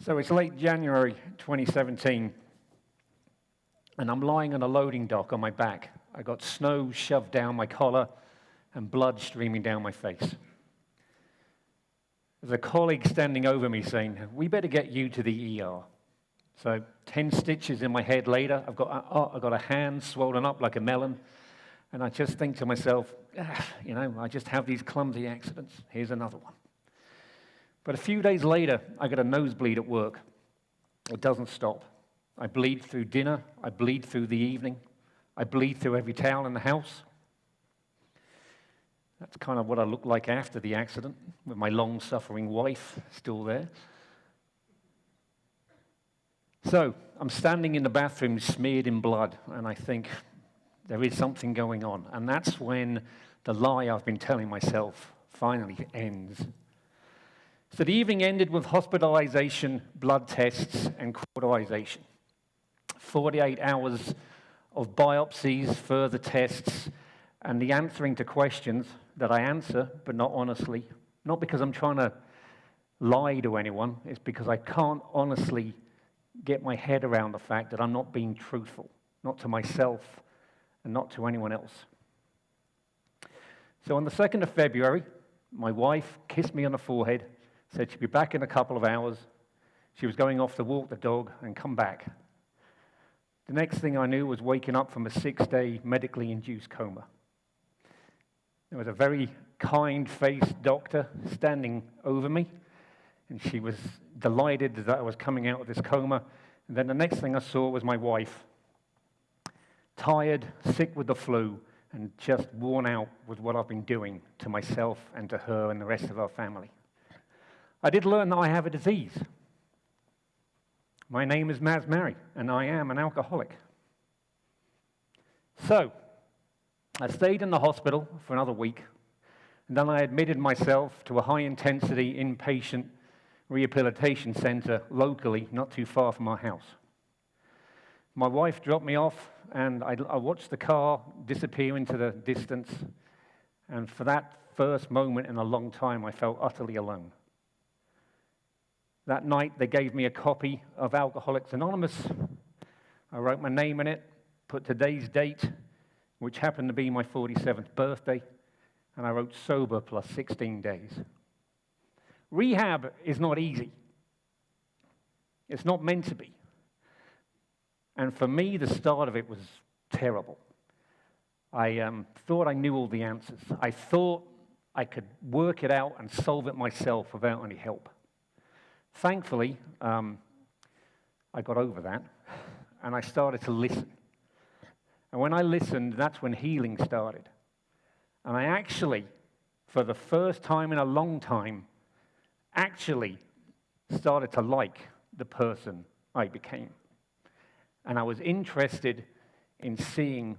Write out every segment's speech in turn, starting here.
So it's late January 2017, and I'm lying on a loading dock on my back. I got snow shoved down my collar and blood streaming down my face. There's a colleague standing over me saying, "We better get you to the ER." So 10 stitches in my head later, I've got a hand swollen up like a melon, and I just think to myself, I just have these clumsy accidents. Here's another one. But a few days later, I got a nosebleed at work. It doesn't stop. I bleed through dinner. I bleed through the evening. I bleed through every towel in the house. That's kind of what I look like after the accident, with my long-suffering wife still there. So I'm standing in the bathroom smeared in blood, and I think there is something going on. And that's when the lie I've been telling myself finally ends. So the evening ended with hospitalization, blood tests, and cauterization. 48 hours of biopsies, further tests, and the answering to questions that I answer, but not honestly. Not because I'm trying to lie to anyone, it's because I can't honestly get my head around the fact that I'm not being truthful, not to myself and not to anyone else. So on the 2nd of February, my wife kissed me on the forehead, said she'd be back in a couple of hours. She was going off to walk the dog and come back. The next thing I knew was waking up from a 6-day medically induced coma. There was a very kind-faced doctor standing over me, and she was delighted that I was coming out of this coma. And then the next thing I saw was my wife, tired, sick with the flu, and just worn out with what I've been doing to myself and to her and the rest of our family. I did learn that I have a disease. My name is Mazz, and I am an alcoholic. So I stayed in the hospital for another week, and then I admitted myself to a high-intensity inpatient rehabilitation center locally, not too far from our house. My wife dropped me off, and I watched the car disappear into the distance, and for that first moment in a long time, I felt utterly alone. That night, they gave me a copy of Alcoholics Anonymous. I wrote my name in it, put today's date, which happened to be my 47th birthday, and I wrote sober plus 16 days. Rehab is not easy. It's not meant to be. And for me, the start of it was terrible. I thought I knew all the answers. I thought I could work it out and solve it myself without any help. Thankfully, I got over that, and I started to listen. And when I listened, that's when healing started. And I actually, for the first time in a long time, actually started to like the person I became. And I was interested in seeing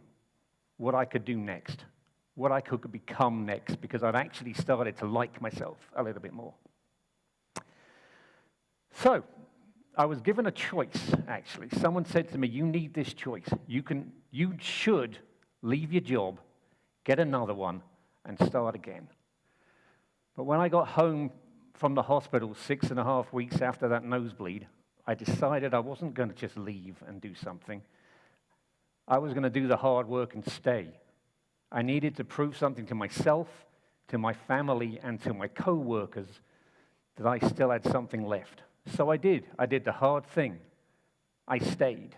what I could do next, what I could become next, because I'd actually started to like myself a little bit more. So I was given a choice, actually. Someone said to me, "You need this choice. You should leave your job, get another one, and start again." But when I got home from the hospital 6.5 weeks after that nosebleed, I decided I wasn't going to just leave and do something. I was going to do the hard work and stay. I needed to prove something to myself, to my family, and to my co-workers that I still had something left. So I did. I did the hard thing. I stayed,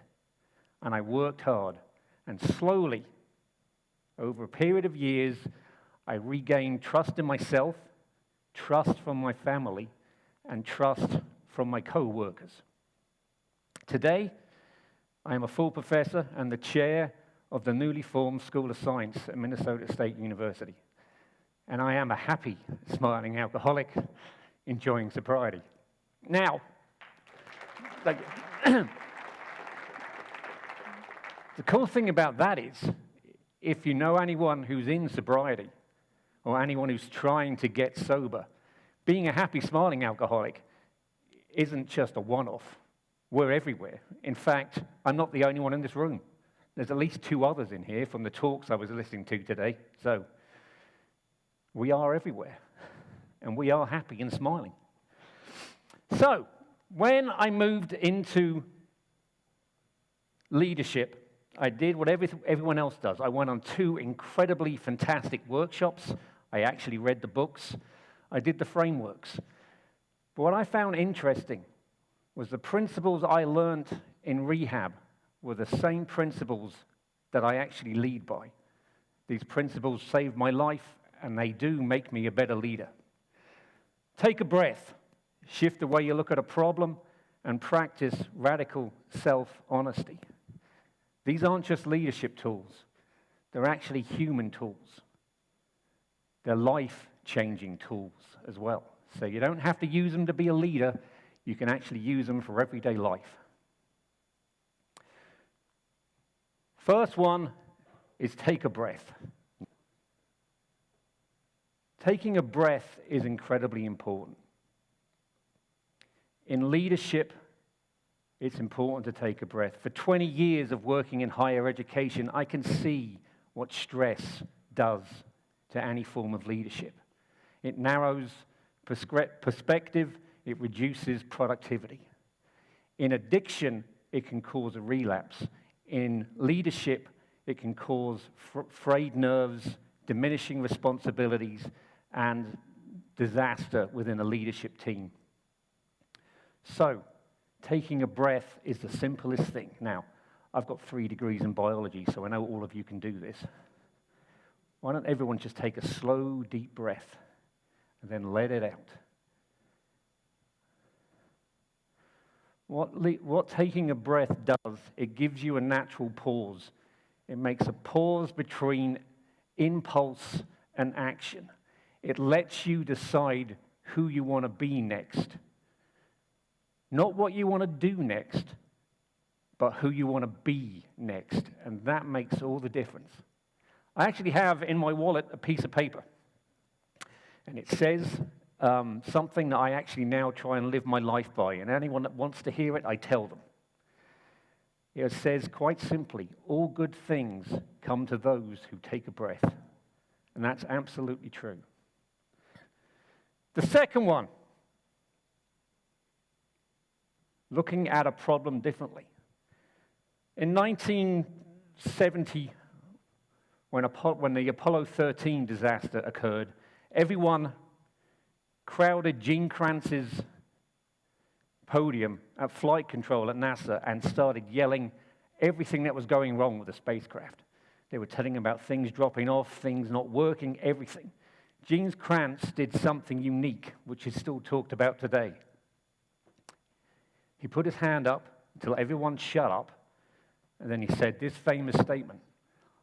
and I worked hard. And slowly, over a period of years, I regained trust in myself, trust from my family, and trust from my co-workers. Today, I am a full professor and the chair of the newly formed School of Science at Minnesota State University. And I am a happy, smiling alcoholic enjoying sobriety. Now, the cool thing about that is, if you know anyone who's in sobriety or anyone who's trying to get sober, being a happy, smiling alcoholic isn't just a one-off. We're everywhere. In fact, I'm not the only one in this room. There's at least 2 others in here from the talks I was listening to today. So we are everywhere, and we are happy and smiling. So When I moved into leadership, I did what everyone else does. I went on 2 incredibly fantastic workshops. I actually read the books. I did the frameworks. But what I found interesting was the principles I learned in rehab were the same principles that I actually lead by. These principles saved my life, and they do make me a better leader. Take a breath, shift the way you look at a problem, and practice radical self-honesty. These aren't just leadership tools. They're actually human tools. They're life-changing tools as well. So you don't have to use them to be a leader. You can actually use them for everyday life. First one is take a breath. Taking a breath is incredibly important. In leadership, it's important to take a breath. For 20 years of working in higher education, I can see what stress does to any form of leadership. It narrows perspective, it reduces productivity. In addiction, it can cause a relapse. In leadership, it can cause frayed nerves, diminishing responsibilities, and disaster within a leadership team. So, taking a breath is the simplest thing. Now, I've got 3 degrees in biology, so I know all of you can do this. Why don't everyone just take a slow, deep breath and then let it out? What taking a breath does, it gives you a natural pause. It makes a pause between impulse and action. It lets you decide who you want to be next. Not what you want to do next, but who you want to be next. And that makes all the difference. I actually have in my wallet a piece of paper. And it says something that I actually now try and live my life by. And anyone that wants to hear it, I tell them. It says quite simply, all good things come to those who take a breath. And that's absolutely true. The second one, looking at a problem differently. In 1970, when the Apollo 13 disaster occurred, everyone crowded Gene Kranz's podium at flight control at NASA and started yelling everything that was going wrong with the spacecraft. They were telling about things dropping off, things not working, everything. Gene Kranz did something unique, which is still talked about today. He put his hand up until everyone shut up, and then he said this famous statement: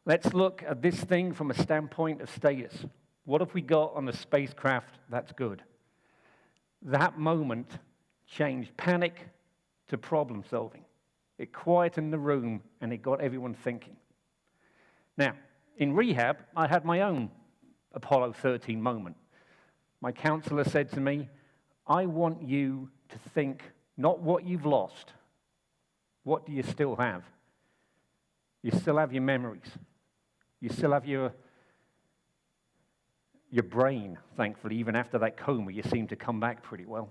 let's look at this thing from a standpoint of status. What have we got on the spacecraft that's good? That moment changed panic to problem solving. It quietened the room, and it got everyone thinking. Now, in rehab, I had my own Apollo 13 moment. My counselor said to me, I want you to think not what you've lost. What do you still have? You still have your memories. You still have your brain, thankfully. Even after that coma, you seem to come back pretty well.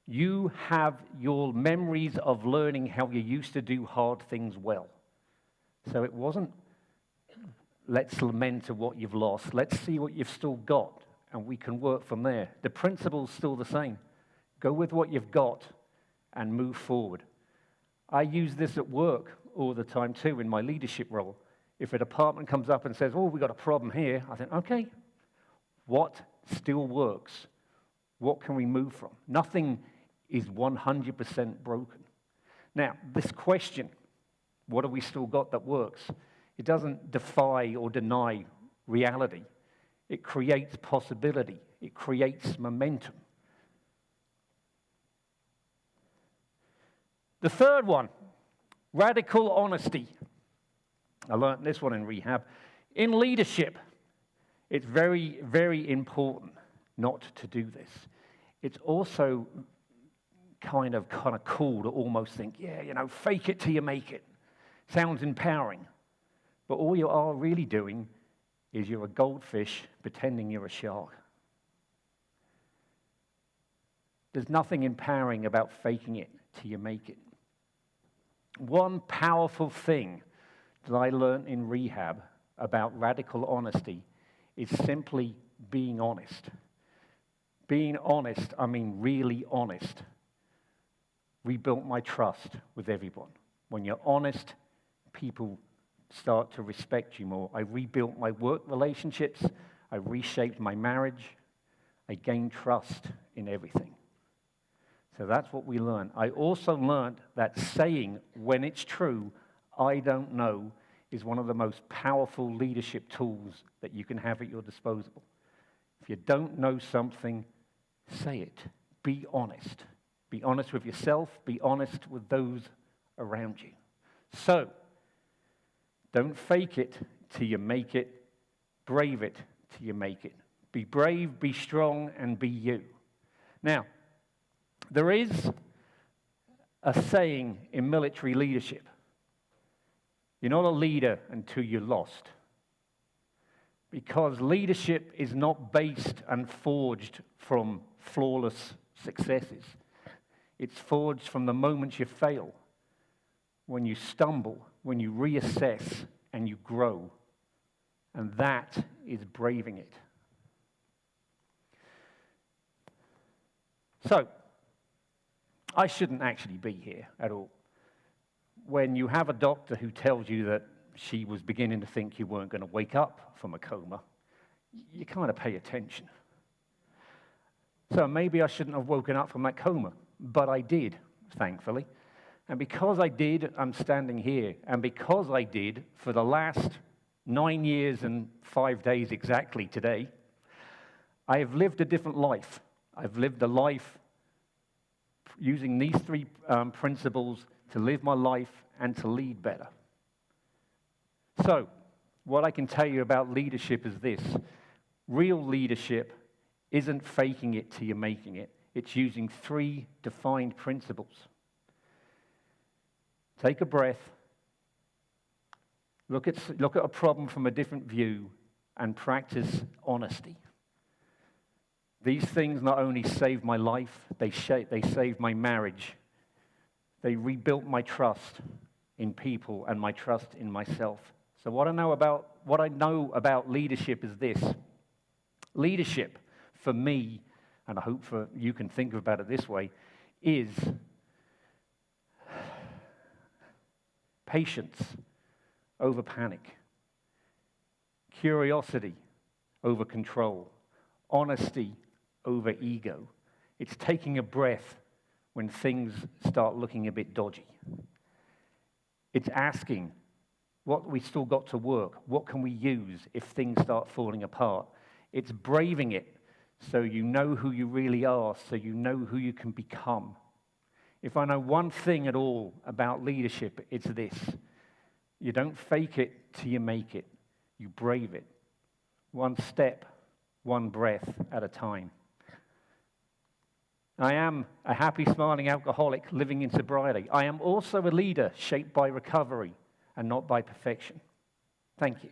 You have your memories of learning how you used to do hard things well. So it wasn't, let's lament at what you've lost. Let's see what you've still got, and we can work from there. The principle's still the same. Go with what you've got and move forward. I use this at work all the time, too, in my leadership role. If a department comes up and says, oh, we've got a problem here, I think, okay, what still works? What can we move from? Nothing is 100% broken. Now, this question, what have we still got that works? It doesn't defy or deny reality. It creates possibility. It creates momentum. The third one, radical honesty. I learned this one in rehab. In leadership, it's very, very important not to do this. It's also kind of cool to almost think, yeah, you know, fake it till you make it. Sounds empowering. But all you are really doing is you're a goldfish pretending you're a shark. There's nothing empowering about faking it till you make it. One powerful thing that I learned in rehab about radical honesty is simply being honest. Being honest, I mean really honest, rebuilt my trust with everyone. When you're honest, people start to respect you more. I rebuilt my work relationships. I reshaped my marriage. I gained trust in everything. So that's what we learn. I also learned that saying, when it's true, I don't know, is one of the most powerful leadership tools that you can have at your disposal. If you don't know something, say it. Be honest. Be honest with yourself. Be honest with those around you. So, don't fake it till you make it. Brave it till you make it. Be brave, be strong, and be you. Now, there is a saying in military leadership. You're not a leader until you're lost. Because leadership is not based and forged from flawless successes. It's forged from the moments you fail, when you stumble, when you reassess, and you grow. And that is braving it. So, I shouldn't actually be here at all. When you have a doctor who tells you that she was beginning to think you weren't going to wake up from a coma, you kind of pay attention. So maybe I shouldn't have woken up from that coma, but I did, thankfully. And because I did, I'm standing here. And because I did, for the last 9 years and 5 days exactly today, I have lived a different life. I've lived a life using these three principles to live my life and to lead better. So, what I can tell you about leadership is this. Real leadership isn't faking it till you're making it. It's using 3 defined principles. Take a breath, look at a problem from a different view, and practice honesty. These things not only saved my life, they saved my marriage. They rebuilt my trust in people and my trust in myself. So what I know about leadership is this. Leadership, for me, and I hope you can think about it this way, is patience over panic, curiosity over control, honesty over ego. It's taking a breath when things start looking a bit dodgy. It's asking, what we still got to work? What can we use if things start falling apart? It's braving it so you know who you really are, so you know who you can become. If I know one thing at all about leadership, it's this. You don't fake it till you make it. You brave it. One step, one breath at a time. I am a happy, smiling alcoholic living in sobriety. I am also a leader shaped by recovery and not by perfection. Thank you.